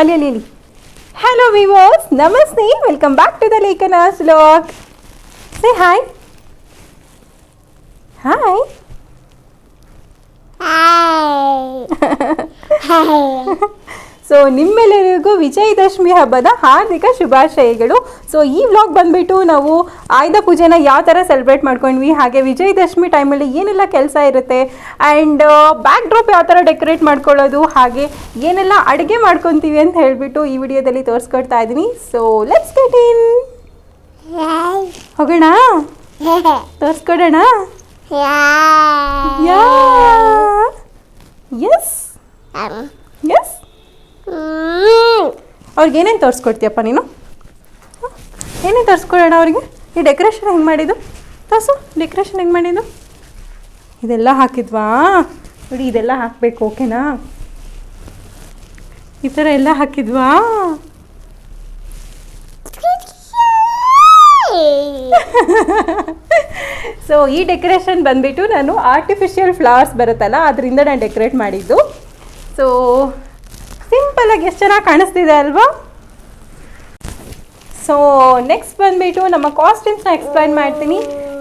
ಅಲ್ಲಿ ಅಲ್ಲಿ ಅಲ್ಲಿ. ಹಲೋ ವಿವರ್ಸ್, ನಮಸ್ತೆ, welcome back to the Lekhana's vlog. Say hi. Hi. So ನಿಮ್ಮೆಲ್ಲರಿಗೂ ವಿಜಯದಶಮಿ ಹಬ್ಬದ ಹಾರ್ದಿಕ ಶುಭಾಶಯಗಳು. ಸೊ ಈ ವ್ಲಾಗ್ ಬಂದುಬಿಟ್ಟು ನಾವು ಆಯುಧ ಪೂಜೆನ ಯಾವ ಥರ ಸೆಲೆಬ್ರೇಟ್ ಮಾಡ್ಕೊಂಡ್ವಿ, ಹಾಗೆ ವಿಜಯದಶಮಿ ಟೈಮಲ್ಲಿ ಏನೆಲ್ಲ ಕೆಲಸ ಇರುತ್ತೆ, ಆ್ಯಂಡ್ ಬ್ಯಾಕ್ ಡ್ರಾಪ್ ಯಾವ ಥರ ಡೆಕೋರೇಟ್ ಮಾಡ್ಕೊಳ್ಳೋದು, ಹಾಗೆ ಏನೆಲ್ಲ ಅಡುಗೆ ಮಾಡ್ಕೊತೀವಿ ಅಂತ ಹೇಳಿಬಿಟ್ಟು ಈ ವಿಡಿಯೋದಲ್ಲಿ ತೋರಿಸ್ಕೊಡ್ತಾ ಇದ್ದೀನಿ. So let's get in. ಹೋಗೋಣ, ತೋರಿಸ್ಕೊಡೋಣ. S S. ಅವ್ರಿಗೆ ಏನೇನು ತೋರಿಸ್ಕೊಡ್ತೀಯಪ್ಪ ನೀನು? ಏನೇನು ತೋರಿಸ್ಕೊಡೋಣ ಅವ್ರಿಗೆ? ಈ ಡೆಕೋರೇಷನ್ ಹೆಂಗೆ ಮಾಡಿದ್ದು ತೋರಿಸು. ಡೆಕೋರೇಷನ್ ಹೆಂಗೆ ಮಾಡಿದ್ದು? ಇದೆಲ್ಲ ಹಾಕಿದ್ವಾ? ನೋಡಿ, ಇದೆಲ್ಲ ಹಾಕಬೇಕು, ಓಕೆನಾ? ಈ ಥರ ಎಲ್ಲ ಹಾಕಿದ್ವಾ? ಸೊ ಈ ಡೆಕೋರೇಷನ್ ಬಂದುಬಿಟ್ಟು ನಾನು ಆರ್ಟಿಫಿಷಿಯಲ್ ಫ್ಲವರ್ಸ್ ಬರುತ್ತಲ್ಲ ಅದರಿಂದ ನಾನು ಡೆಕೋರೇಟ್ ಮಾಡಿದ್ದು. ಸೊ ಸಿಂಪಲಾಗಿ ಎಷ್ಟು ಚೆನ್ನಾಗಿ ಕಾಣಿಸ್ತಿದೆ ಅಲ್ವಾ? ಸೊ ನೆಕ್ಸ್ಟ್ ಬಂದುಬಿಟ್ಟು ನಮ್ಮ ಕಾಸ್ಟ್ಯೂಮ್ಸ್ನ ಎಕ್ಸ್ಪ್ಲೈನ್ ಮಾಡ್ತೀನಿ.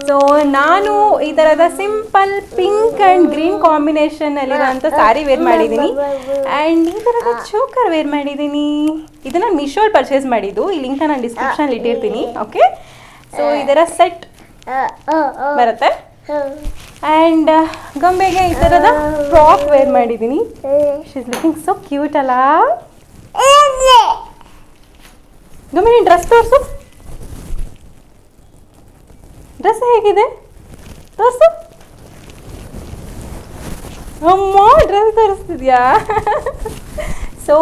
ಸೊ ನಾನು ಈ ಥರದ ಸಿಂಪಲ್ ಪಿಂಕ್ ಆ್ಯಂಡ್ ಗ್ರೀನ್ ಕಾಂಬಿನೇಷನ್ನಲ್ಲಿರೋಂಥ ಸ್ಯಾರಿ ವೇರ್ ಮಾಡಿದ್ದೀನಿ, ಆ್ಯಂಡ್ ಈ ಥರದ ಚೋಕರ್ ವೇರ್ ಮಾಡಿದ್ದೀನಿ. ಇದನ್ನು ಮೀಶೋಲ್ಲಿ ಪರ್ಚೇಸ್ ಮಾಡಿದ್ದು, ಈ ಲಿಂಕ್ನ ನಾನು ಡಿಸ್ಕ್ರಿಪ್ಷನಲ್ಲಿ ಇಟ್ಟಿರ್ತೀನಿ, ಓಕೆ? ಸೊ ಇದರ ಸೆಟ್ ಬರುತ್ತೆ. ಆ್ಯಂಡ್ ಗೊಂಬೆಗೆ ಈ ಥರದ ಫ್ರಾಕ್ ವೇರ್ ಮಾಡಿದ್ದೀನಿ. She is looking so cute ಅಲ್ಲ? ಗೊಂಬೆ ನೀನು ಡ್ರೆಸ್ ತೋರಿಸು. ಡ್ರೆಸ್ ಹೇಗಿದೆ ತೋರಿಸು. ಅಮ್ಮ, ಡ್ರೆಸ್ ತೋರಿಸ್ತಿದ್ಯಾ? ಸೊ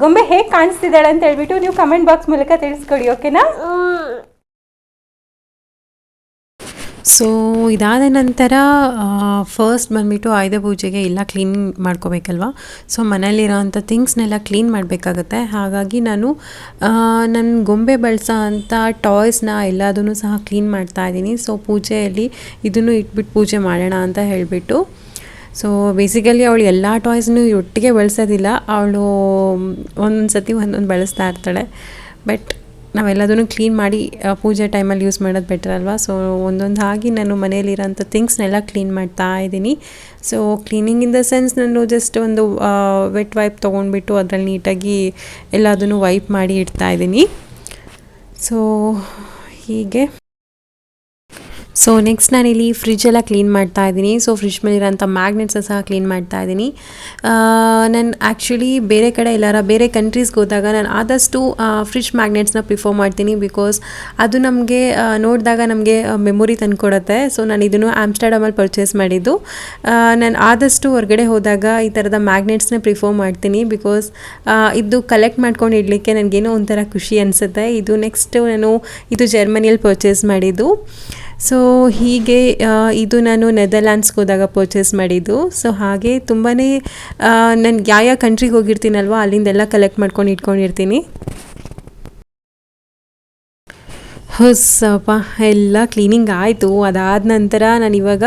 ಗೊಂಬೆ ಹೇಗೆ ಕಾಣಿಸ್ತಿದ್ದಾಳೆ ಅಂತ ಹೇಳ್ಬಿಟ್ಟು ನೀವು ಕಮೆಂಟ್ ಬಾಕ್ಸ್ ಮೂಲಕ ತಿಳಿಸ್ಕೊಡಿ, ಓಕೆನಾ? ಸೊ ಇದಾದ ನಂತರ ಫಸ್ಟ್ ಬಂದುಬಿಟ್ಟು ಆಯುಧ ಪೂಜೆಗೆ ಎಲ್ಲ ಕ್ಲೀನ್ ಮಾಡ್ಕೋಬೇಕಲ್ವ. ಸೊ ಮನೇಲಿರೋವಂಥ ಥಿಂಗ್ಸ್ನೆಲ್ಲ ಕ್ಲೀನ್ ಮಾಡಬೇಕಾಗತ್ತೆ. ಹಾಗಾಗಿ ನಾನು ನನ್ನ ಗೊಂಬೆ ಬಳಸೋ ಅಂಥ ಟಾಯ್ಸ್ನ ಎಲ್ಲದನ್ನು ಸಹ ಕ್ಲೀನ್ ಮಾಡ್ತಾಯಿದ್ದೀನಿ. ಸೊ ಪೂಜೆಯಲ್ಲಿ ಇದನ್ನು ಇಟ್ಬಿಟ್ಟು ಪೂಜೆ ಮಾಡೋಣ ಅಂತ ಹೇಳಿಬಿಟ್ಟು. ಸೊ ಬೇಸಿಕಲಿ ಅವಳು ಎಲ್ಲ ಟಾಯ್ಸ್ನು ಒಟ್ಟಿಗೆ ಬಳಸೋದಿಲ್ಲ, ಅವಳು ಒಂದೊಂದು ಸತಿ ಒಂದೊಂದು ಬಳಸ್ತಾ ಇರ್ತಾಳೆ. ಬಟ್ ನಾವೆಲ್ಲದನ್ನು ಕ್ಲೀನ್ ಮಾಡಿ ಪೂಜೆ ಟೈಮಲ್ಲಿ ಯೂಸ್ ಮಾಡೋದು ಬೆಟರ್ ಅಲ್ವಾ? ಸೊ ಒಂದೊಂದು ಆಗಿ ನಾನು ಮನೆಯಲ್ಲಿರೋಂಥ ಥಿಂಗ್ಸ್ನೆಲ್ಲ ಕ್ಲೀನ್ ಮಾಡ್ತಾ ಇದ್ದೀನಿ. So cleaning in the sense ನಾನು ಜಸ್ಟ್ ಒಂದು ವೆಟ್ ವೈಪ್ ತೊಗೊಂಡ್ಬಿಟ್ಟು ಅದರಲ್ಲಿ ನೀಟಾಗಿ ಎಲ್ಲದನ್ನು ವೈಪ್ ಮಾಡಿ ಇಡ್ತಾ ಇದ್ದೀನಿ. ಸೊ ಹೀಗೆ. ಸೊ ನೆಕ್ಸ್ಟ್ ನಾನಿಲ್ಲಿ ಫ್ರಿಜ್ಜೆಲ್ಲ ಕ್ಲೀನ್ ಮಾಡ್ತಾ ಇದ್ದೀನಿ. ಸೊ ಫ್ರಿಜ್ ಮೇಲಿರೋಂಥ ಮ್ಯಾಗ್ನೆಟ್ಸ್ ಸಹ ಕ್ಲೀನ್ ಮಾಡ್ತಾ ಇದ್ದೀನಿ. ನಾನು ಆ್ಯಕ್ಚುಲಿ ಬೇರೆ ಕಡೆ ಎಲ್ಲಾರ ಬೇರೆ ಕಂಟ್ರೀಸ್ಗೆ ಹೋದಾಗ ನಾನು ಆದಷ್ಟು ಫ್ರಿಜ್ ಮ್ಯಾಗ್ನೆಟ್ಸ್ನ ಪ್ರಿಫರ್ ಮಾಡ್ತೀನಿ, ಬಿಕಾಸ್ ಅದು ನಮಗೆ ನೋಡಿದಾಗ ನಮಗೆ ಮೆಮೊರಿ ತಂದುಕೊಡುತ್ತೆ. ಸೊ ನಾನು ಇದನ್ನು ಆಮ್ಸ್ಟರ್ಡಮಲ್ಲಿ ಪರ್ಚೇಸ್ ಮಾಡಿದ್ದು. ನಾನು ಆದಷ್ಟು ಹೊರಗಡೆ ಹೋದಾಗ ಈ ಥರದ ಮ್ಯಾಗ್ನೆಟ್ಸ್ನ ಪ್ರಿಫರ್ ಮಾಡ್ತೀನಿ, ಬಿಕಾಸ್ ಇದು ಕಲೆಕ್ಟ್ ಮಾಡ್ಕೊಂಡು ಇಡಲಿಕ್ಕೆ ನನಗೇನೋ ಒಂಥರ ಖುಷಿ ಅನಿಸುತ್ತೆ. ಇದು ನೆಕ್ಸ್ಟು ನಾನು ಇದು ಜರ್ಮನಿಯಲ್ಲಿ ಪರ್ಚೇಸ್ ಮಾಡಿದ್ದು. ಸೊ ಹೀಗೆ ಇದು ನಾನು ನೆದರ್ಲ್ಯಾಂಡ್ಸ್ಗೆ ಹೋದಾಗ ಪರ್ಚೇಸ್ ಮಾಡಿದ್ದು. ಸೊ ಹಾಗೆ ತುಂಬಾ ನಾನು ಯಾವ ಕಂಟ್ರಿಗೆ ಹೋಗಿರ್ತೀನಲ್ವ ಅಲ್ಲಿಂದೆಲ್ಲ ಕಲೆಕ್ಟ್ ಮಾಡ್ಕೊಂಡು ಇಟ್ಕೊಂಡಿರ್ತೀನಿ. ಹೊಸಪ್ಪ ಎಲ್ಲ ಕ್ಲೀನಿಂಗ್ ಆಯಿತು. ಅದಾದ ನಂತರ ನಾನು ಇವಾಗ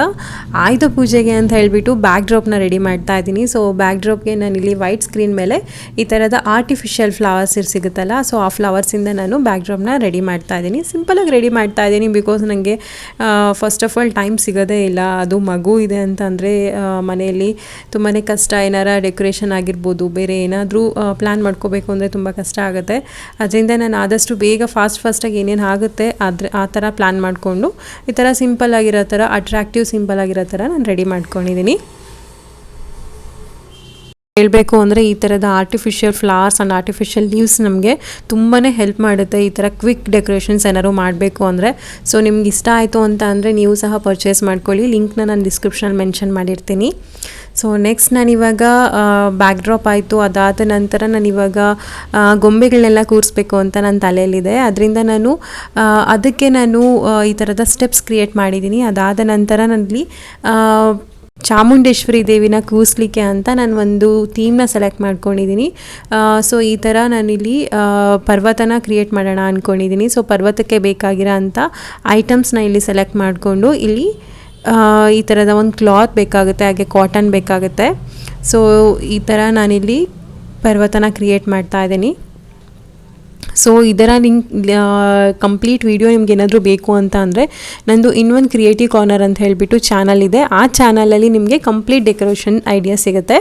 ಆಯುಧ ಪೂಜೆಗೆ ಅಂತ ಹೇಳಿಬಿಟ್ಟು ಬ್ಯಾಕ್ ಡ್ರಾಪ್ನ ರೆಡಿ ಮಾಡ್ತಾ ಇದ್ದೀನಿ. ಸೊ ಬ್ಯಾಕ್ ಡ್ರಾಪ್ಗೆ ನಾನಿಲ್ಲಿ ವೈಟ್ ಸ್ಕ್ರೀನ್ ಮೇಲೆ ಈ ಥರದ ಆರ್ಟಿಫಿಷಿಯಲ್ ಫ್ಲವರ್ಸ್ ಸಿಗುತ್ತಲ್ಲ, ಸೊ ಆ ಫ್ಲವರ್ಸಿಂದ ನಾನು ಬ್ಯಾಕ್ ಡ್ರಾಪ್ನ ರೆಡಿ ಮಾಡ್ತಾ ಇದ್ದೀನಿ. ಸಿಂಪಲಾಗಿ ರೆಡಿ ಮಾಡ್ತಾ ಇದ್ದೀನಿ, ಬಿಕಾಸ್ ನನಗೆ ಫಸ್ಟ್ ಆಫ್ ಆಲ್ ಟೈಮ್ ಸಿಗೋದೇ ಇಲ್ಲ. ಅದು ಮಗು ಇದೆ ಅಂತ ಅಂದರೆ ಮನೆಯಲ್ಲಿ ತುಂಬಾ ಕಷ್ಟ. ಏನಾರ ಡೆಕೋರೇಷನ್ ಆಗಿರ್ಬೋದು, ಬೇರೆ ಏನಾದರೂ ಪ್ಲ್ಯಾನ್ ಮಾಡ್ಕೋಬೇಕು ಅಂದರೆ ತುಂಬ ಕಷ್ಟ ಆಗುತ್ತೆ. ಅದರಿಂದ ನಾನು ಆದಷ್ಟು ಬೇಗ ಫಾಸ್ಟಾಗಿ ಏನೇನು ಆಗುತ್ತೆ ಆದರೆ ಆ ಥರ ಪ್ಲ್ಯಾನ್ ಮಾಡಿಕೊಂಡು ಈ ಥರ ಸಿಂಪಲ್ ಆಗಿರೋ ಥರ ಅಟ್ರಾಕ್ಟಿವ್ ಸಿಂಪಲ್ ಆಗಿರೋ ಥರ ನಾನು ರೆಡಿ ಮಾಡ್ಕೊಂಡಿದ್ದೀನಿ. ಹೇಳಬೇಕು ಅಂದರೆ ಈ ಥರದ artificial flowers and artificial leaves ನಮಗೆ ತುಂಬಾ ಹೆಲ್ಪ್ ಮಾಡುತ್ತೆ ಈ ಥರ ಕ್ವಿಕ್ ಡೆಕೋರೇಷನ್ಸ್ ಏನಾದ್ರು ಮಾಡಬೇಕು ಅಂದರೆ. ಸೊ ನಿಮ್ಗೆ ಇಷ್ಟ ಆಯಿತು ಅಂತ ಅಂದರೆ ನೀವು ಸಹ ಪರ್ಚೇಸ್ ಮಾಡ್ಕೊಳ್ಳಿ, ಲಿಂಕ್ನ ನಾನು ಡಿಸ್ಕ್ರಿಪ್ಷನಲ್ಲಿ ಮೆನ್ಷನ್ ಮಾಡಿರ್ತೀನಿ. ಸೊ ನೆಕ್ಸ್ಟ್ ನಾನಿವಾಗ ಬ್ಯಾಕ್ ಡ್ರಾಪ್ ಆಯಿತು. ಅದಾದ ನಂತರ ನಾನಿವಾಗ ಗೊಂಬೆಗಳನ್ನೆಲ್ಲ ಕೂರಿಸ್ಬೇಕು ಅಂತ ನನ್ನ ತಲೆಯಲ್ಲಿದೆ. ಅದರಿಂದ ಅದಕ್ಕೆ ನಾನು ಈ ಥರದ ಸ್ಟೆಪ್ಸ್ ಕ್ರಿಯೇಟ್ ಮಾಡಿದ್ದೀನಿ. ಅದಾದ ನಂತರ ನಾನಲ್ಲಿ ಚಾಮುಂಡೇಶ್ವರಿ ದೇವಿನ ಕೂರಿಸ್ಲಿಕ್ಕೆ ಅಂತ ನಾನು ಒಂದು ಥೀಮ್ನ ಸೆಲೆಕ್ಟ್ ಮಾಡ್ಕೊಂಡಿದ್ದೀನಿ. ಸೊ ಈ ಥರ ನಾನಿಲ್ಲಿ ಪರ್ವತನ ಕ್ರಿಯೇಟ್ ಮಾಡೋಣ ಅಂದ್ಕೊಂಡಿದ್ದೀನಿ. ಸೊ ಪರ್ವತಕ್ಕೆ ಬೇಕಾಗಿರೋ ಅಂಥ ಐಟಮ್ಸ್ನ ಇಲ್ಲಿ ಸೆಲೆಕ್ಟ್ ಮಾಡಿಕೊಂಡು ಇಲ್ಲಿ ಈ ಥರದ ಒಂದು ಕ್ಲಾತ್ ಬೇಕಾಗುತ್ತೆ, ಹಾಗೆ ಕಾಟನ್ ಬೇಕಾಗುತ್ತೆ. ಸೊ ಈ ಥರ ನಾನಿಲ್ಲಿ ಪರ್ವತನ ಕ್ರಿಯೇಟ್ ಮಾಡ್ತಾ ಇದ್ದೀನಿ. ಸೊ ಇದರ ಕಂಪ್ಲೀಟ್ ವಿಡಿಯೋ ನಿಮ್ಗೆ ಏನಾದರೂ ಬೇಕು ಅಂತ ಅಂದರೆ ನಂದು ಇನ್ನೊಂದು ಕ್ರಿಯೇಟಿವ್ ಕಾರ್ನರ್ ಅಂತ ಹೇಳಿಬಿಟ್ಟು ಚಾನಲ್ ಇದೆ. ಆ ಚಾನಲಲ್ಲಿ ನಿಮಗೆ ಕಂಪ್ಲೀಟ್ ಡೆಕೋರೇಷನ್ ಐಡಿಯಾ ಸಿಗುತ್ತೆ.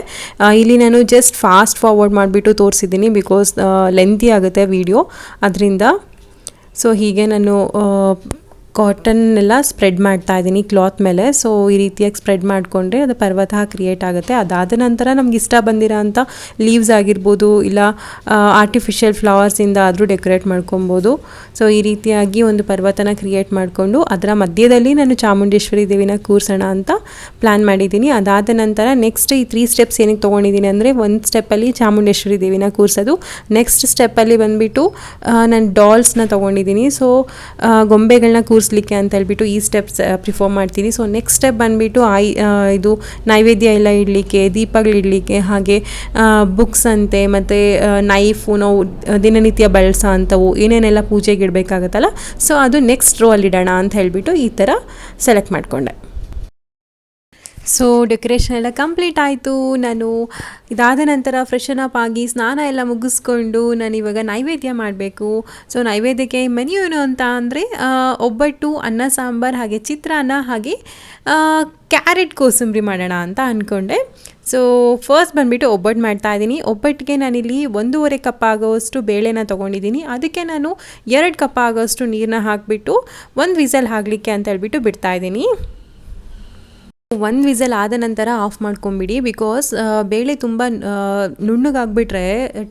ಇಲ್ಲಿ ನಾನು ಜಸ್ಟ್ ಫಾಸ್ಟ್ ಫಾರ್ವರ್ಡ್ ಮಾಡಿಬಿಟ್ಟು ತೋರಿಸಿದ್ದೀನಿ, ಬಿಕಾಸ್ ಲೆಂತಿ ಆಗುತ್ತೆ ವಿಡಿಯೋ ಅದರಿಂದ. ಸೊ ಹೀಗೆ ನಾನು ಕಾಟನ್ ಎಲ್ಲ ಸ್ಪ್ರೆಡ್ ಮಾಡ್ತಾ ಇದ್ದೀನಿ ಕ್ಲಾತ್ ಮೇಲೆ. ಸೊ ಈ ರೀತಿಯಾಗಿ ಸ್ಪ್ರೆಡ್ ಮಾಡಿಕೊಂಡ್ರೆ ಅದು ಪರ್ವತ ಕ್ರಿಯೇಟ್ ಆಗುತ್ತೆ. ಅದಾದ ನಂತರ ನಮ್ಗೆ ಇಷ್ಟ ಬಂದಿರೋ ಅಂಥ ಲೀವ್ಸ್ ಆಗಿರ್ಬೋದು, ಇಲ್ಲ ಆರ್ಟಿಫಿಷಿಯಲ್ ಫ್ಲವರ್ಸಿಂದ ಆದರೂ ಡೆಕೋರೇಟ್ ಮಾಡ್ಕೊಬೋದು. ಸೊ ಈ ರೀತಿಯಾಗಿ ಒಂದು ಪರ್ವತನ ಕ್ರಿಯೇಟ್ ಮಾಡಿಕೊಂಡು ಅದರ ಮಧ್ಯದಲ್ಲಿ ನಾನು ಚಾಮುಂಡೇಶ್ವರಿ ದೇವಿನ ಕೂರಿಸೋಣ ಅಂತ ಪ್ಲ್ಯಾನ್ ಮಾಡಿದ್ದೀನಿ. ಅದಾದ ನಂತರ ನೆಕ್ಸ್ಟ್ ಈ 3 ಸ್ಟೆಪ್ಸ್ ಏನಕ್ಕೆ ತೊಗೊಂಡಿದ್ದೀನಿ ಅಂದರೆ, ಒಂದು ಸ್ಟೆಪ್ಪಲ್ಲಿ ಚಾಮುಂಡೇಶ್ವರಿ ದೇವಿನ ಕೂರಿಸೋದು, ನೆಕ್ಸ್ಟ್ ಸ್ಟೆಪ್ಪಲ್ಲಿ ಬಂದುಬಿಟ್ಟು ನಾನು ಡಾಲ್ಸ್ನ ತೊಗೊಂಡಿದ್ದೀನಿ. ಸೊ ಗೊಂಬೆಗಳನ್ನ ಕೂರಿಸ್ಲಿಕ್ಕೆ ಅಂತ ಹೇಳ್ಬಿಟ್ಟು ಈ ಸ್ಟೆಪ್ಸ್ ಪ್ರಿಫರ್ ಮಾಡ್ತೀನಿ. ಸೊ ನೆಕ್ಸ್ಟ್ ಸ್ಟೆಪ್ ಬಂದುಬಿಟ್ಟು ಇದು ನೈವೇದ್ಯ ಎಲ್ಲ ಇಡಲಿಕ್ಕೆ, ದೀಪಗಳು ಇಡಲಿಕ್ಕೆ, ಹಾಗೆ ಬುಕ್ಸ್ ಅಂತೆ ಮತ್ತು ನೈಫು, ನಾವು ದಿನನಿತ್ಯ ಬಳಸೋ ಅಂಥವು ಏನೇನೆಲ್ಲ ಪೂಜೆಗೆ ಇಡಬೇಕಾಗತ್ತಲ್ಲ, ಸೊ ಅದು ನೆಕ್ಸ್ಟ್ ರೋ ಅಲ್ಲಿ ಇಡೋಣ ಅಂತ ಹೇಳಿಬಿಟ್ಟು ಈ ಥರ ಸೆಲೆಕ್ಟ್ ಮಾಡಿಕೊಂಡೆ. ಸೊ ಡೆಕೋರೇಷನ್ ಎಲ್ಲ ಕಂಪ್ಲೀಟ್ ಆಯಿತು. ನಾನು ಇದಾದ ನಂತರ ಫ್ರೆಶನ್ ಅಪ್ ಆಗಿ ಸ್ನಾನ ಎಲ್ಲ ಮುಗಿಸ್ಕೊಂಡು ನಾನು ಇವಾಗ ನೈವೇದ್ಯ ಮಾಡಬೇಕು. ಸೊ ನೈವೇದ್ಯಕ್ಕೆ ಮೆನ್ಯೂ ಏನು ಅಂತ ಅಂದರೆ ಒಬ್ಬಟ್ಟು, ಅನ್ನ ಸಾಂಬಾರು, ಹಾಗೆ ಚಿತ್ರಾನ್ನ, ಹಾಗೆ ಕ್ಯಾರೆಟ್ ಕೋಸಂಬರಿ ಮಾಡೋಣ ಅಂತ ಅಂದ್ಕೊಂಡೆ. ಸೊ ಫಸ್ಟ್ ಬಂದುಬಿಟ್ಟು ಒಬ್ಬಟ್ಟು ಮಾಡ್ತಾಯಿದ್ದೀನಿ. ಒಬ್ಬಟ್ಟಿಗೆ ನಾನಿಲ್ಲಿ 1.5 ಕಪ್ ಆಗೋಷ್ಟು ಬೇಳೆನ ತೊಗೊಂಡಿದ್ದೀನಿ. ಅದಕ್ಕೆ ನಾನು 2 ಕಪ್ ಆಗೋಷ್ಟು ನೀರನ್ನ ಹಾಕಿಬಿಟ್ಟು 1 ವಿಸಲ್ ಆಗಲಿಕ್ಕೆ ಅಂತ ಹೇಳ್ಬಿಟ್ಟು ಬಿಡ್ತಾಯಿದ್ದೀನಿ. 1 ವಿಸಲ್ ಆದ ನಂತರ ಆಫ್ ಮಾಡ್ಕೊಂಬಿಡಿ, ಬಿಕಾಸ್ ಬೇಳೆ ತುಂಬ ನುಣ್ಣಗಾಗ್ಬಿಟ್ರೆ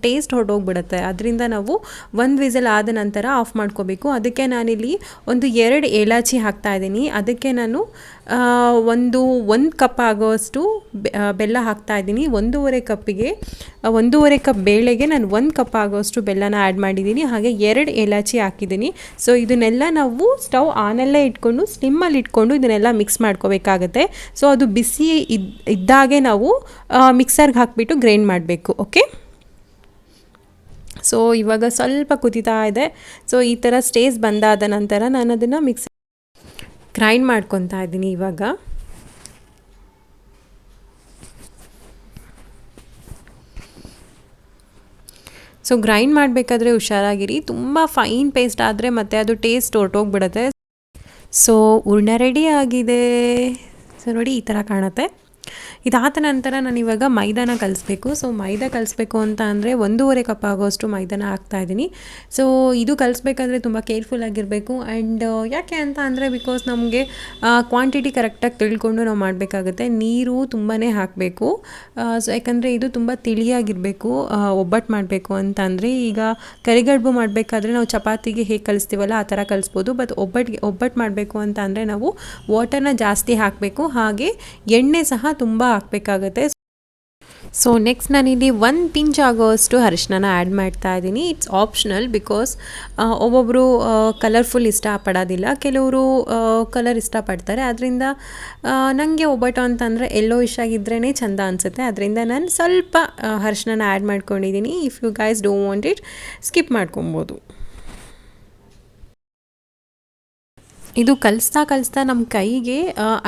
ಟೇಸ್ಟ್ ಹೊರಟೋಗ್ಬಿಡುತ್ತೆ. ಅದರಿಂದ ನಾವು 1 ವಿಸಲ್ ಆದ ನಂತರ ಆಫ್ ಮಾಡ್ಕೋಬೇಕು. ಅದಕ್ಕೆ ನಾನಿಲ್ಲಿ 2 ಏಲಕ್ಕಿ ಹಾಕ್ತಾಯಿದ್ದೀನಿ. ಅದಕ್ಕೆ ನಾನು 1 ಕಪ್ ಆಗೋಷ್ಟು ಬೆಲ್ಲ ಹಾಕ್ತಾಯಿದ್ದೀನಿ. 1.5 ಕಪ್ ಬೇಳೆಗೆ ನಾನು 1 ಕಪ್ ಆಗೋಷ್ಟು ಬೆಲ್ಲನ ಆ್ಯಡ್ ಮಾಡಿದ್ದೀನಿ, ಹಾಗೆ 2 ಏಲಕ್ಕಿ ಹಾಕಿದ್ದೀನಿ. ಸೊ ಇದನ್ನೆಲ್ಲ ನಾವು ಸ್ಟವ್ ಆನಲ್ಲೇ ಇಟ್ಕೊಂಡು ಸ್ಲಿಮ್ಮಲ್ಲಿ ಇಟ್ಕೊಂಡು ಇದನ್ನೆಲ್ಲ ಮಿಕ್ಸ್ ಮಾಡ್ಕೋಬೇಕಾಗತ್ತೆ. ಸೊ ಅದು ಬಿಸಿ ಇದ್ದಾಗೆ ನಾವು ಮಿಕ್ಸರ್ಗೆ ಹಾಕಿಬಿಟ್ಟು ಗ್ರೈಂಡ್ ಮಾಡಬೇಕು. ಓಕೆ, ಸೊ ಇವಾಗ ಸ್ವಲ್ಪ ಕುದೀತಾ ಇದೆ. ಸೊ ಈ ಥರ ಸ್ಟೇಜ್ ಬಂದಾದ ನಂತರ ನಾನು ಅದನ್ನು ಗ್ರೈಂಡ್ ಮಾಡ್ಕೊತಾ ಇದ್ದೀನಿ ಇವಾಗ. ಸೊ ಗ್ರೈಂಡ್ ಮಾಡಬೇಕಾದ್ರೆ ಹುಷಾರಾಗಿರಿ, ತುಂಬ ಫೈನ್ ಪೇಸ್ಟ್ ಆದರೆ ಮತ್ತೆ ಅದು ಟೇಸ್ಟ್ ಹೊರಟೋಗ್ಬಿಡುತ್ತೆ. ಸೊ ಹೂರ್ಣ ರೆಡಿ ಆಗಿದೆ. ಸೊ ನೋಡಿ ಈ ಥರ ಕಾಣುತ್ತೆ. ಇದಾದ ನಂತರ ನಾನು ಇವಾಗ ಮೈದಾನ ಕಲಿಸ್ಬೇಕು. ಸೊ ಮೈದಾ ಕಲಿಸ್ಬೇಕು ಅಂತ ಅಂದರೆ 1.5 ಕಪ್ ಆಗೋಷ್ಟು ಮೈದಾನ ಹಾಕ್ತಾಯಿದ್ದೀನಿ. ಸೊ ಇದು ಕಲಿಸ್ಬೇಕಾದ್ರೆ ತುಂಬ ಕೇರ್ಫುಲ್ಲಾಗಿರಬೇಕು. ಆ್ಯಂಡ್ ಯಾಕೆ ಅಂತ ಅಂದರೆ, ಬಿಕಾಸ್ ನಮಗೆ ಕ್ವಾಂಟಿಟಿ ಕರೆಕ್ಟಾಗಿ ತಿಳ್ಕೊಂಡು ನಾವು ಮಾಡಬೇಕಾಗುತ್ತೆ. ನೀರು ತುಂಬಾ ಹಾಕಬೇಕು. ಸೊ ಯಾಕಂದರೆ ಇದು ತುಂಬ ತಿಳಿಯಾಗಿರಬೇಕು ಒಬ್ಬಟ್ಟು ಮಾಡಬೇಕು ಅಂತ ಅಂದರೆ. ಈಗ ಕರಿಗಡುಬು ಮಾಡಬೇಕಾದ್ರೆ ನಾವು ಚಪಾತಿಗೆ ಹೇಗೆ ಕಲಿಸ್ತೀವಲ್ಲ ಆ ಥರ ಕಲಿಸ್ಬೋದು. ಬಟ್ ಒಬ್ಬಟ್ಟು ಮಾಡಬೇಕು ಅಂತ ಅಂದರೆ ನಾವು ವಾಟರ್ನ ಜಾಸ್ತಿ ಹಾಕಬೇಕು, ಹಾಗೆ ಎಣ್ಣೆ ಸಹ ತುಂಬ ಹಾಕಬೇಕಾಗತ್ತೆ. ಸೊ ನೆಕ್ಸ್ಟ್ ನಾನಿಲ್ಲಿ 1 ಪಿಂಚ್ ಆಗೋಷ್ಟು ಅರಿಶಿನ ಆ್ಯಡ್ ಮಾಡ್ತಾ ಇದ್ದೀನಿ. ಇಟ್ಸ್ ಆಪ್ಷನಲ್, ಬಿಕಾಸ್ ಒಬ್ಬೊಬ್ಬರು ಕಲರ್ಫುಲ್ ಇಷ್ಟಪಡೋದಿಲ್ಲ, ಕೆಲವರು ಕಲರ್ ಇಷ್ಟಪಡ್ತಾರೆ. ಅದರಿಂದ ನನಗೆ ಒಬ್ಬಟ್ಟು ಅಂತಂದರೆ ಯೆಲ್ಲೋಯಿಶ್ ಆಗಿದ್ರೇ ಚೆಂದ ಅನಿಸುತ್ತೆ. ಅದರಿಂದ ನಾನು ಸ್ವಲ್ಪ ಅರಿಶಿನ ಆ್ಯಡ್ ಮಾಡ್ಕೊಂಡಿದ್ದೀನಿ. If you guys don't want it, skip ಮಾಡ್ಕೊಬೋದು. ಇದು ಕಲಿಸ್ತಾ ನಮ್ಮ ಕೈಗೆ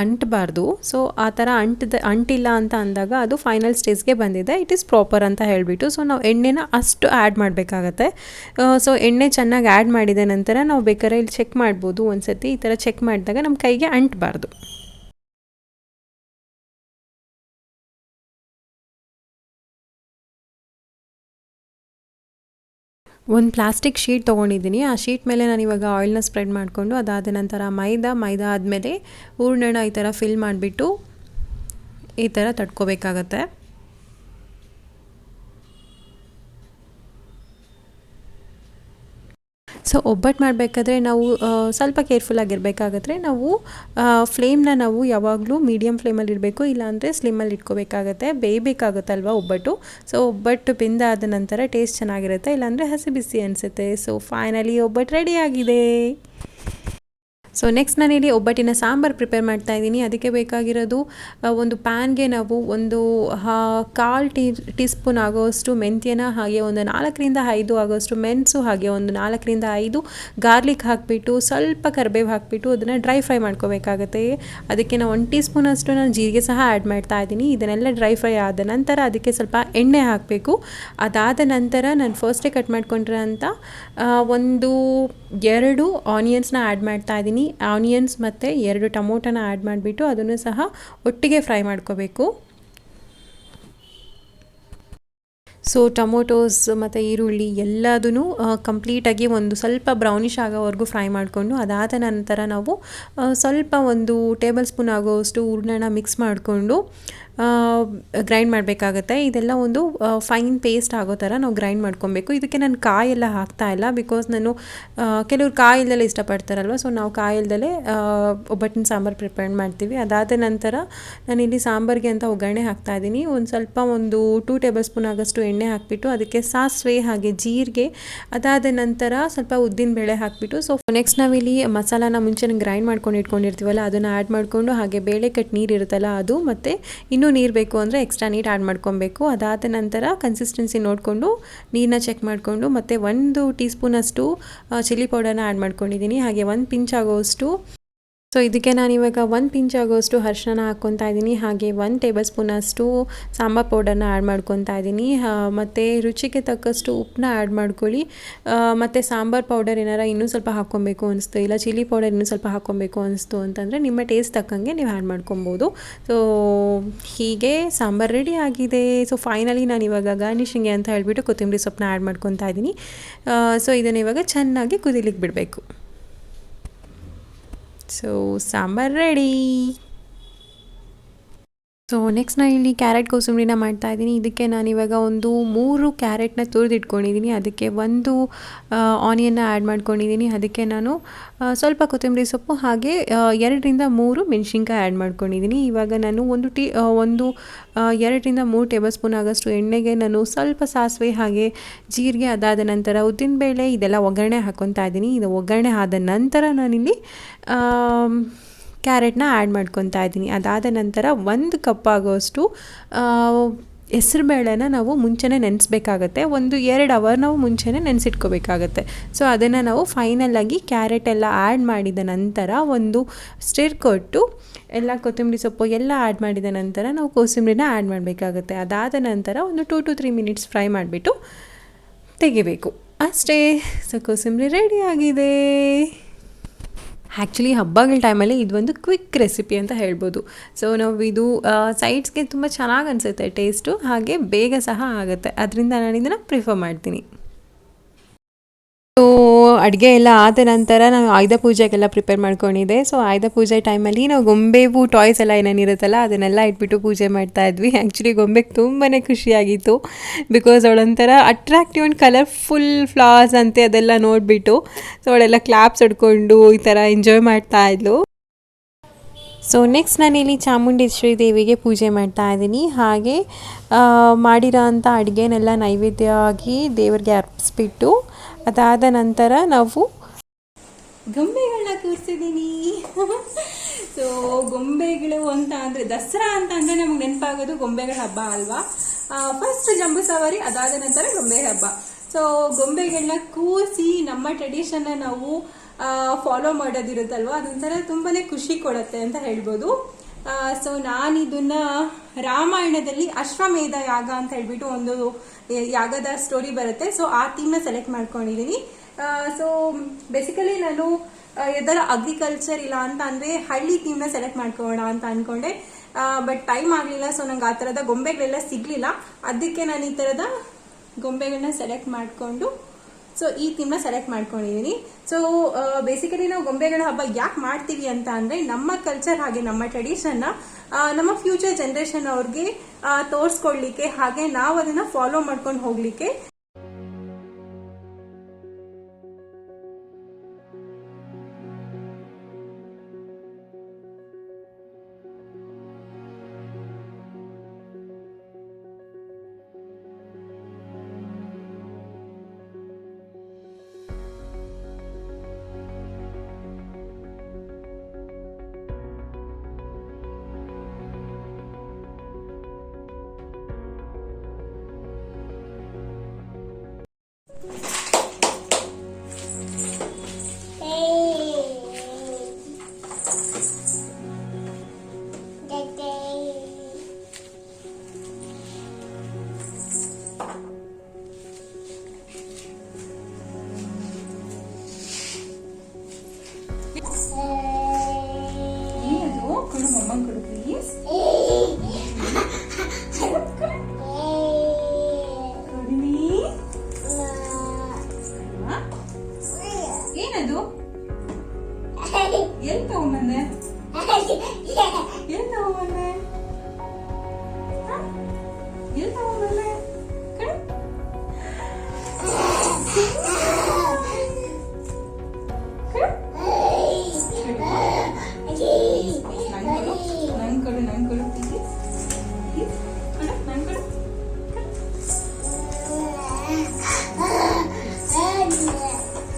ಅಂಟಬಾರ್ದು. ಸೊ ಆ ಥರ ಅಂಟಿಲ್ಲ ಅಂತ ಅಂದಾಗ ಅದು ಫೈನಲ್ ಸ್ಟೇಜ್ಗೆ ಬಂದಿದೆ, ಇಟ್ ಈಸ್ ಪ್ರಾಪರ್ ಅಂತ ಹೇಳಿಬಿಟ್ಟು. ಸೊ ನಾವು ಎಣ್ಣೆನ ಅಷ್ಟು ಆ್ಯಡ್ ಮಾಡಬೇಕಾಗತ್ತೆ. ಸೊ ಎಣ್ಣೆ ಚೆನ್ನಾಗಿ ಆ್ಯಡ್ ಮಾಡಿದ ನಂತರ ನಾವು ಬೇಕಾದ್ರೆ ಇಲ್ಲಿ ಚೆಕ್ ಮಾಡ್ಬೋದು. ಒಂದು ಸತಿ ಈ ಥರ ಚೆಕ್ ಮಾಡಿದಾಗ ನಮ್ಮ ಕೈಗೆ ಅಂಟಬಾರ್ದು. ಒಂದು ಪ್ಲಾಸ್ಟಿಕ್ ಶೀಟ್ ತೊಗೊಂಡಿದ್ದೀನಿ. ಆ ಶೀಟ್ ಮೇಲೆ ನಾನು ಇವಾಗ ಆಯಿಲ್ನ ಸ್ಪ್ರೆಡ್ ಮಾಡಿಕೊಂಡು, ಅದಾದ ನಂತರ ಮೈದಾ ಆದಮೇಲೆ ಹೂರ್ಣ ಈ ಥರ ಫಿಲ್ ಮಾಡಿಬಿಟ್ಟು ಈ ಥರ ತಟ್ಕೋಬೇಕಾಗತ್ತೆ. ಸೊ ಒಬ್ಬಟ್ಟು ಮಾಡಬೇಕಾದ್ರೆ ನಾವು ಸ್ವಲ್ಪ ಕೇರ್ಫುಲ್ಲಾಗಿರಬೇಕಾಗತ್ತೆ. ನಾವು ಫ್ಲೇಮ್ನ ನಾವು ಯಾವಾಗಲೂ ಮೀಡಿಯಮ್ ಫ್ಲೇಮಲ್ಲಿ ಇಡಬೇಕು, ಇಲ್ಲಾಂದರೆ ಸ್ಲಿಮ್ಮಲ್ಲಿ ಇಟ್ಕೋಬೇಕಾಗತ್ತೆ. ಬೇಯಬೇಕಾಗುತ್ತಲ್ವ ಒಬ್ಬಟ್ಟು. ಸೊ ಒಬ್ಬಟ್ಟು ಬೆಂದಾದ ನಂತರ ಟೇಸ್ಟ್ ಚೆನ್ನಾಗಿರುತ್ತೆ, ಇಲ್ಲಾಂದರೆ ಹಸಿ ಬಿಸಿ ಅನಿಸುತ್ತೆ. ಸೊ ಫೈನಲಿ ಒಬ್ಬಟ್ಟು ರೆಡಿ ಆಗಿದೆ. ಸೊ ನೆಕ್ಸ್ಟ್ ನಾನಿಲ್ಲಿ ಒಬ್ಬಟ್ಟಿನ ಸಾಂಬಾರು ಪ್ರಿಪೇರ್ ಮಾಡ್ತಾ ಇದ್ದೀನಿ. ಅದಕ್ಕೆ ಬೇಕಾಗಿರೋದು ಒಂದು ಪ್ಯಾನ್ಗೆ ನಾವು ಒಂದು ಕಾಲು ಟೀ ಸ್ಪೂನ್ ಆಗೋಷ್ಟು ಮೆಂತ್ಯನ, ಹಾಗೆ ಒಂದು 4ರಿಂದ 5 ಆಗೋಷ್ಟು ಮೆಣಸು, ಹಾಗೆ ಒಂದು 4ರಿಂದ 5 ಗಾರ್ಲಿಕ್ ಹಾಕಿಬಿಟ್ಟು ಸ್ವಲ್ಪ ಕರಿಬೇವು ಹಾಕಿಬಿಟ್ಟು ಅದನ್ನು ಡ್ರೈ ಫ್ರೈ ಮಾಡ್ಕೋಬೇಕಾಗತ್ತೆ. ಅದಕ್ಕೆ ನಾನು 1 ಟೀ ಸ್ಪೂನ್ ಅಷ್ಟು ನಾನು ಜೀರಿಗೆ ಸಹ ಆ್ಯಡ್ ಮಾಡ್ತಾ ಇದ್ದೀನಿ. ಇದನ್ನೆಲ್ಲ ಡ್ರೈ ಫ್ರೈ ಆದ ನಂತರ ಅದಕ್ಕೆ ಸ್ವಲ್ಪ ಎಣ್ಣೆ ಹಾಕಬೇಕು. ಅದಾದ ನಂತರ ನಾನು ಫಸ್ಟೇ ಕಟ್ ಮಾಡ್ಕೊಂಡಿರೋಂಥ ಒಂದು 2 ಆನಿಯನ್ಸ್ನ ಆ್ಯಡ್ ಮಾಡ್ತಾ ಇದ್ದೀನಿ. ಆನಿಯನ್ಸ್ ಮತ್ತು 2 ಟೊಮೊಟೊನ ಆ್ಯಡ್ ಮಾಡಿಬಿಟ್ಟು ಅದನ್ನು ಸಹ ಒಟ್ಟಿಗೆ ಫ್ರೈ ಮಾಡ್ಕೋಬೇಕು. ಸೊ ಟೊಮೊಟೋಸ್ ಮತ್ತು ಈರುಳ್ಳಿ ಎಲ್ಲದೂ ಕಂಪ್ಲೀಟಾಗಿ ಒಂದು ಸ್ವಲ್ಪ ಬ್ರೌನಿಷ್ ಆಗೋವರೆಗೂ ಫ್ರೈ ಮಾಡಿಕೊಂಡು ಅದಾದ ನಂತರ ನಾವು ಸ್ವಲ್ಪ ಒಂದು ಟೇಬಲ್ ಸ್ಪೂನ್ ಆಗೋವಷ್ಟು ಹೂರಣನ ಮಿಕ್ಸ್ ಮಾಡಿಕೊಂಡು ಗ್ರೈಂಡ್ ಮಾಡಬೇಕಾಗತ್ತೆ. ಇದೆಲ್ಲ ಒಂದು ಫೈನ್ ಪೇಸ್ಟ್ ಆಗೋ ಥರ ನಾವು ಗ್ರೈಂಡ್ ಮಾಡ್ಕೊಬೇಕು. ಇದಕ್ಕೆ ನಾನು ಕಾಯೆಲ್ಲ ಹಾಕ್ತಾ ಇಲ್ಲ, ಬಿಕಾಸ್ ನಾನು ಕೆಲವ್ರು ಕಾಯಿ ಇಲ್ದಲೇ ಇಷ್ಟಪಡ್ತಾರಲ್ವ, ಸೊ ನಾವು ಕಾಯಿ ಇಲ್ದಲೇ ಒಬ್ಬಟ್ಟಿನ ಸಾಂಬಾರು ಪ್ರಿಪೇರ್ ಮಾಡ್ತೀವಿ. ಅದಾದ ನಂತರ ನಾನಿಲ್ಲಿ ಸಾಂಬಾರಿಗೆ ಅಂತ ಒಗ್ಗರಣೆ ಹಾಕ್ತಾಯಿದ್ದೀನಿ. ಒಂದು 2 ಟೇಬಲ್ ಸ್ಪೂನ್ ಆಗೋಷ್ಟು ಎಣ್ಣೆ ಹಾಕಿಬಿಟ್ಟು ಅದಕ್ಕೆ ಸಾಸಿವೆ ಹಾಗೆ ಜೀರಿಗೆ, ಅದಾದ ನಂತರ ಸ್ವಲ್ಪ ಉದ್ದಿನಬೇಳೆ ಹಾಕಿಬಿಟ್ಟು ಸೊ ನೆಕ್ಸ್ಟ್ ನಾವಿಲ್ಲಿ ಮಸಾಲಾನ ಮುಂಚೆ ಗ್ರೈಂಡ್ ಮಾಡ್ಕೊಂಡು ಇಟ್ಕೊಂಡಿರ್ತೀವಲ್ಲ ಅದನ್ನು ಆ್ಯಡ್ ಮಾಡಿಕೊಂಡು, ಹಾಗೆ ಬೇಳೆ ಕಟ್ ನೀರು ಇರುತ್ತಲ್ಲ ಅದು, ಮತ್ತು ಇನ್ನೂ ನೀರು ಬೇಕು ಅಂದರೆ ಎಕ್ಸ್ಟ್ರಾ ನೀರು ಆ್ಯಡ್ ಮಾಡ್ಕೊಬೇಕು. ಅದಾದ ನಂತರ ಕನ್ಸಿಸ್ಟೆನ್ಸಿ ನೋಡಿಕೊಂಡು ನೀರನ್ನ ಚೆಕ್ ಮಾಡಿಕೊಂಡು ಮತ್ತು 1 ಟೀ ಸ್ಪೂನಷ್ಟು ಚಿಲ್ಲಿ ಪೌಡರ್ನ ಆ್ಯಡ್ ಮಾಡ್ಕೊಂಡಿದ್ದೀನಿ. ಹಾಗೆ 1 ಪಿಂಚ್ ಆಗೋಷ್ಟು, ಸೊ ಇದಕ್ಕೆ ನಾನಿವಾಗ 1 ಪಿಂಚ್ ಆಗೋಷ್ಟು ಅರಿಶಿನ ಹಾಕ್ಕೊತಾ ಇದ್ದೀನಿ. ಹಾಗೆ 1 ಟೇಬಲ್ ಸ್ಪೂನಷ್ಟು ಸಾಂಬಾರು ಪೌಡರ್ನ ಆ್ಯಡ್ ಮಾಡ್ಕೊತಾ ಇದ್ದೀನಿ. ಮತ್ತು ರುಚಿಗೆ ತಕ್ಕಷ್ಟು ಉಪ್ಪನ್ನ ಆ್ಯಡ್ ಮಾಡ್ಕೊಳ್ಳಿ. ಮತ್ತು ಸಾಂಬಾರು ಪೌಡರ್ ಏನಾರ ಇನ್ನೂ ಸ್ವಲ್ಪ ಹಾಕ್ಕೊಬೇಕು ಅನಿಸ್ತು, ಇಲ್ಲ ಚಿಲ್ಲಿ ಪೌಡರ್ ಇನ್ನೂ ಸ್ವಲ್ಪ ಹಾಕ್ಕೊಬೇಕು ಅನಿಸ್ತು ಅಂತಂದರೆ ನಿಮ್ಮ ಟೇಸ್ಟ್ ತಕ್ಕಂಗೆ ನೀವು ಆ್ಯಡ್ ಮಾಡ್ಕೊಬೋದು. ಸೊ ಹೀಗೆ ಸಾಂಬಾರು ರೆಡಿ ಆಗಿದೆ. ಸೊ ಫೈನಲಿ ನಾನು ಇವಾಗ ಗಾರ್ನಿಷಿಂಗ್ಗೆ ಅಂತ ಹೇಳಿಬಿಟ್ಟು ಕೊತ್ತಂಬರಿ ಸೊಪ್ಪನ್ನ ಆ್ಯಡ್ ಮಾಡ್ಕೊತಾ ಇದ್ದೀನಿ. ಸೊ ಇದನ್ನು ಇವಾಗ ಚೆನ್ನಾಗಿ ಕುದಿಲಿಕ್ಕೆ ಬಿಡಬೇಕು. So sambar ready. So next ನಾನು ಇಲ್ಲಿ ಕ್ಯಾರೆಟ್ ಕೋಸಂಬರಿನ ಮಾಡ್ತಾ ಇದ್ದೀನಿ. ಇದಕ್ಕೆ ನಾನಿವಾಗ ಒಂದು 3 ಕ್ಯಾರೆಟ್ನ ತುರಿದಿಟ್ಕೊಂಡಿದ್ದೀನಿ. ಅದಕ್ಕೆ 1 ಆನಿಯನ್ನ ಆ್ಯಡ್ ಮಾಡ್ಕೊಂಡಿದ್ದೀನಿ. ಅದಕ್ಕೆ ನಾನು ಸ್ವಲ್ಪ ಕೊತ್ತಂಬರಿ ಸೊಪ್ಪು ಹಾಗೆ 2ರಿಂದ 3 ಮೆಣಸಿನ್ಕಾಯಿ ಆ್ಯಡ್ ಮಾಡ್ಕೊಂಡಿದ್ದೀನಿ. ಇವಾಗ ನಾನು 2ರಿಂದ 3 ಟೇಬಲ್ ಸ್ಪೂನ್ ಆಗೋಷ್ಟು ಎಣ್ಣೆಗೆ ನಾನು ಸ್ವಲ್ಪ ಸಾಸಿವೆ ಹಾಗೆ ಜೀರಿಗೆ, ಅದಾದ ನಂತರ ಉದ್ದಿನಬೇಳೆ ಇದೆಲ್ಲ ಒಗ್ಗರಣೆ ಹಾಕ್ಕೊತಾ ಇದ್ದೀನಿ. ಇದು ಒಗ್ಗರಣೆ ಆದ ನಂತರ ನಾನಿಲ್ಲಿ ಕ್ಯಾರೆಟ್ನ ಆ್ಯಡ್ ಮಾಡ್ಕೊತಾ ಇದ್ದೀನಿ. ಅದಾದ ನಂತರ 1 ಕಪ್ ಆಗೋಷ್ಟು ಹೆಸರುಬೇಳೆನ ನಾವು ಮುಂಚೆನೇ ನೆನೆಸ್ಬೇಕಾಗತ್ತೆ. 1-2 ಅವರ್ ನಾವು ಮುಂಚೆನೇ ನೆನೆಸಿಟ್ಕೋಬೇಕಾಗತ್ತೆ. ಸೊ ಅದನ್ನು ನಾವು ಫೈನಲಾಗಿ ಕ್ಯಾರೆಟ್ ಎಲ್ಲ ಆ್ಯಡ್ ಮಾಡಿದ ನಂತರ ಒಂದು ಸ್ಟಿರ್ ಕೊಟ್ಟು ಎಲ್ಲ ಕೊತ್ತಂಬರಿ ಸೊಪ್ಪು ಎಲ್ಲ ಆ್ಯಡ್ ಮಾಡಿದ ನಂತರ ನಾವು ಕೋಸಂಬರಿನ ಆ್ಯಡ್ ಮಾಡಬೇಕಾಗತ್ತೆ. ಅದಾದ ನಂತರ ಒಂದು 2 to 3 ಮಿನಿಟ್ಸ್ ಫ್ರೈ ಮಾಡಿಬಿಟ್ಟು ತೆಗಿಬೇಕು ಅಷ್ಟೇ. ಸೊ ಕೋಸಂಬರಿ ರೆಡಿ ಆಗಿದೆ. ಆ್ಯಕ್ಚುಲಿ ಹಬ್ಬಗಳ ಟೈಮಲ್ಲಿ ಇದೊಂದು ಕ್ವಿಕ್ ರೆಸಿಪಿ ಅಂತ ಹೇಳ್ಬೋದು. ಸೊ ನಾವು ಇದು ಸೈಡ್ಸ್ಗೆ ತುಂಬ ಚೆನ್ನಾಗಿ ಅನಿಸುತ್ತೆ ಟೇಸ್ಟು, ಹಾಗೆ ಬೇಗ ಸಹ ಆಗುತ್ತೆ. ಅದರಿಂದ ನಾನು ಇದನ್ನು ಪ್ರಿಫರ್ ಮಾಡ್ತೀನಿ. ಸೊ ಅಡುಗೆ ಎಲ್ಲ ಆದ ನಂತರ ನಾವು ಆಯುಧ ಪೂಜೆಗೆಲ್ಲ ಪ್ರಿಪೇರ್ ಮಾಡ್ಕೊಂಡಿದ್ದೆ. ಸೊ ಆಯುಧ ಪೂಜೆ ಟೈಮಲ್ಲಿ ನಾವು ಗೊಂಬೆವು ಟಾಯ್ಸ್ ಎಲ್ಲ ಏನೇನಿರುತ್ತಲ್ಲ ಅದನ್ನೆಲ್ಲ ಇಟ್ಬಿಟ್ಟು ಪೂಜೆ ಮಾಡ್ತಾಯಿದ್ವಿ. ಆ್ಯಕ್ಚುಲಿ ಗೊಂಬೆಗೆ ತುಂಬಾ ಖುಷಿಯಾಗಿತ್ತು, ಬಿಕಾಸ್ ಅವಳೊಂಥರ ಅಟ್ರಾಕ್ಟಿವ್ ಆ್ಯಂಡ್ ಕಲರ್ಫುಲ್ ಫ್ಲವರ್ಸ್ ಅಂತೆ ಅದೆಲ್ಲ ನೋಡಿಬಿಟ್ಟು ಸೊ ಅವಳೆಲ್ಲ ಕ್ಲಾಪ್ಸ್ ಹೊಡ್ಕೊಂಡು ಈ ಥರ ಎಂಜಾಯ್ ಮಾಡ್ತಾಯಿದ್ಲು. ಸೊ ನೆಕ್ಸ್ಟ್ ನಾನಿಲ್ಲಿ ಚಾಮುಂಡೇಶ್ವರಿ ದೇವಿಗೆ ಪೂಜೆ ಮಾಡ್ತಾ ಇದ್ದೀನಿ. ಹಾಗೆ ಮಾಡಿರೋ ಅಂಥ ಅಡುಗೆನೆಲ್ಲ ನೈವೇದ್ಯ ಆಗಿ ದೇವರಿಗೆ ಅರ್ಪಿಸ್ಬಿಟ್ಟು ಅದಾದ ನಂತರ ನಾವು ಗೊಂಬೆಗಳನ್ನ ಕೂರಿಸಿದ್ದೀನಿ. ಸೊ ಗೊಂಬೆಗಳು ಅಂತ ಅಂದರೆ ದಸರಾ ಅಂತ ಅಂದರೆ ನಮಗೆ ನೆನಪಾಗೋದು ಗೊಂಬೆಗಳ ಹಬ್ಬ ಅಲ್ವಾ. ಫಸ್ಟ್ ಜಂಬೂ ಸವಾರಿ, ಅದಾದ ನಂತರ ಗೊಂಬೆ ಹಬ್ಬ. ಸೊ ಗೊಂಬೆಗಳನ್ನ ಕೂರಿಸಿ ನಮ್ಮ ಟ್ರೆಡಿಷನ್ನ ನಾವು ಫಾಲೋ ಮಾಡೋದಿರುತ್ತಲ್ವ, ಅದೊಂಥರ ತುಂಬಾ ಖುಷಿ ಕೊಡುತ್ತೆ ಅಂತ ಹೇಳ್ಬೋದು. ಸೊ ನಾನಿದನ್ನ ರಾಮಾಯಣದಲ್ಲಿ ಅಶ್ವಮೇಧ ಯಾಗ ಅಂತ ಹೇಳ್ಬಿಟ್ಟು ಒಂದು ಯಾಗದ ಸ್ಟೋರಿ ಬರುತ್ತೆ. ಸೊ ಆ ಥೀಮ್ನ ಸೆಲೆಕ್ಟ್ ಮಾಡ್ಕೊಂಡಿದ್ದೀನಿ. ಸೊ ಬೇಸಿಕಲಿ ನಾನು ಯಾವ್ದಾರ ಅಗ್ರಿಕಲ್ಚರ್ ಇಲ್ಲ ಅಂತ ಅಂದರೆ ಹಳ್ಳಿ ಥೀಮ್ನ ಸೆಲೆಕ್ಟ್ ಮಾಡ್ಕೊಳ್ಳೋಣ ಅಂತ ಅಂದ್ಕೊಂಡೆ. ಬಟ್ ಟೈಮ್ ಆಗಲಿಲ್ಲ. ಸೊ ನಂಗೆ ಆ ಥರದ ಗೊಂಬೆಗಳೆಲ್ಲ ಸಿಗಲಿಲ್ಲ. ಅದಕ್ಕೆ ನಾನು ಈ ಥರದ ಗೊಂಬೆಗಳನ್ನ ಸೆಲೆಕ್ಟ್ ಮಾಡಿಕೊಂಡು ಸೊ ಈ ಥೀಮ್ನ ಸೆಲೆಕ್ಟ್ ಮಾಡ್ಕೊಂಡಿದ್ದೀನಿ. ಸೊ ಬೇಸಿಕಲಿ ನಾವು ಗೊಂಬೆಗಳ ಹಬ್ಬ ಯಾಕೆ ಮಾಡ್ತೀವಿ ಅಂತ ಅಂದರೆ ನಮ್ಮ ಕಲ್ಚರ್ ಹಾಗೆ ನಮ್ಮ ಟ್ರೆಡಿಷನ್ನ ನಮ್ಮ ಫ್ಯೂಚರ್ ಜನ್ರೇಷನ್ ಅವ್ರಿಗೆ ತೋರಿಸ್ಕೊಡ್ಲಿಕ್ಕೆ, ಹಾಗೆ ನಾವು ಅದನ್ನು ಫಾಲೋ ಮಾಡ್ಕೊಂಡು ಹೋಗಲಿಕ್ಕೆ.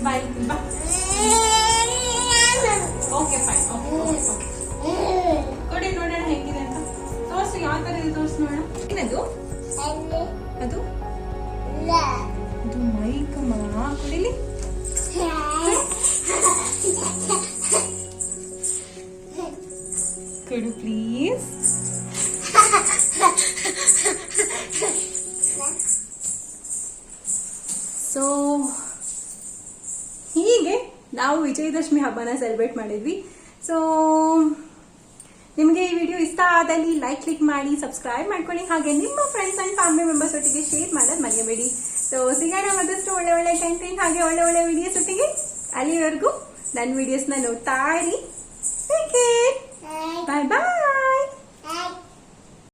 ಬಾಯ್ ಬಾ. Okay fine. ಓಕೆ ಕೊಡಿ ನೋಡೋಣ ಹೆಂಗಿದೆ ಅಂತ. ತೋರ್ಸು, ಯಾವ ತರ ಇದೆ ತೋರ್ಸು ನೋಡೋಣ. ಏನದು ಅದು ಮೈಕಮ್ಮ ಕೊಡಿಲಿ. ಕೊಡು ಪ್ಲೀಸ್. ಸೊ ಹೀಗೆ ನಾವು ವಿಜಯದಶಮಿ ಹಬ್ಬನ ಸೆಲೆಬ್ರೇಟ್ ಮಾಡಿದ್ವಿ. ಸೊ ನಿಮಗೆ ಈ ವಿಡಿಯೋ ಇಷ್ಟ ಆದಲ್ಲಿ ಲೈಕ್ ಕ್ಲಿಕ್ ಮಾಡಿ, ಸಬ್ಸ್ಕ್ರೈಬ್ ಮಾಡ್ಕೊಳ್ಳಿ, ಹಾಗೆ ನಿಮ್ಮ ಫ್ರೆಂಡ್ಸ್ ಅಂಡ್ ಫ್ಯಾಮಿಲಿ ಮೆಂಬರ್ಸ್ ಒಟ್ಟಿಗೆ ಶೇರ್ ಮಾಡೋದು ಮರೆಯಬೇಡಿ. ಸೊ ಸಿಗೋಣ ಮತ್ತಷ್ಟು ಒಳ್ಳೆ ಒಳ್ಳೆ ಕಂಟೆಂಟ್ ಹಾಗೆ ಒಳ್ಳೆ ಒಳ್ಳೆ ವಿಡಿಯೋಸ್ ಒಟ್ಟಿಗೆ. ಅಲ್ಲಿವರೆಗೂ ನನ್ನ ವಿಡಿಯೋಸ್ನ ನೋಡ್ತಾ ಇರಿ. ಬಾಯ್ ಬಾಯ್.